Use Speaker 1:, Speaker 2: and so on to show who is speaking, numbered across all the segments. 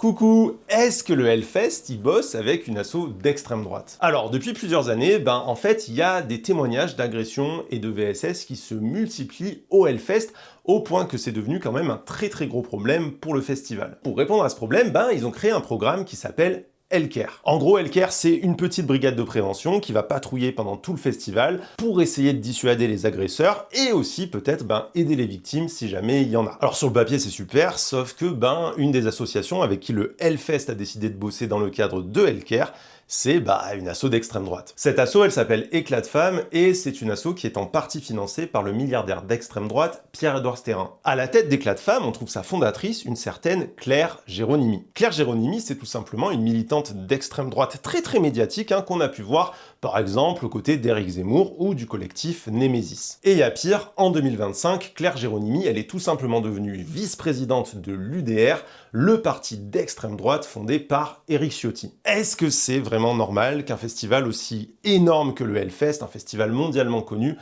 Speaker 1: Coucou, est-ce que le Hellfest, il bosse avec une asso d'extrême droite? Alors, depuis plusieurs années, en fait, il y a des témoignages d'agressions et de VSS qui se multiplient au Hellfest, au point que c'est devenu quand même un très gros problème pour le festival. Pour répondre à ce problème, ils ont créé un programme qui s'appelle Hellcare. En gros, Hellcare, c'est une petite brigade de prévention qui va patrouiller pendant tout le festival pour essayer de dissuader les agresseurs et aussi peut-être aider les victimes si jamais il y en a. Alors sur le papier, c'est super, sauf que une des associations avec qui le Hellfest a décidé de bosser dans le cadre de Hellcare, c'est une asso d'extrême droite. Cette asso, elle s'appelle Éclat de Femmes et c'est une asso qui est en partie financée par le milliardaire d'extrême droite Pierre-Édouard Stérin. À la tête d'Éclat de Femmes, on trouve sa fondatrice, une certaine Claire Géronimi. Claire Géronimi, c'est tout simplement une militante d'extrême droite très médiatique qu'on a pu voir par exemple aux côtés d'Éric Zemmour ou du collectif Némésis. Et il y a pire, en 2025, Claire Géronimi, elle est tout simplement devenue vice-présidente de l'UDR, le parti d'extrême droite fondé par Éric Ciotti. Est-ce que c'est vraiment normal qu'un festival aussi énorme que le Hellfest, un festival mondialement connu,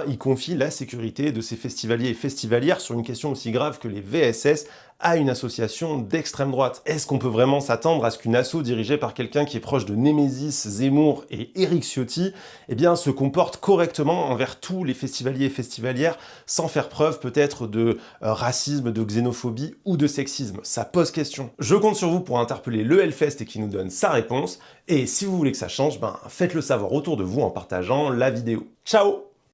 Speaker 1: il confie la sécurité de ses festivaliers et festivalières sur une question aussi grave que les VSS à une association d'extrême droite? Est-ce qu'on peut vraiment s'attendre à ce qu'une asso dirigée par quelqu'un qui est proche de Némésis, Zemmour et Éric Ciotti, se comporte correctement envers tous les festivaliers et festivalières, sans faire preuve peut-être de racisme, de xénophobie ou de sexisme? Ça pose question. Je compte sur vous pour interpeller le Hellfest et qu'il nous donne sa réponse, et si vous voulez que ça change, faites-le savoir autour de vous en partageant la vidéo. Ciao!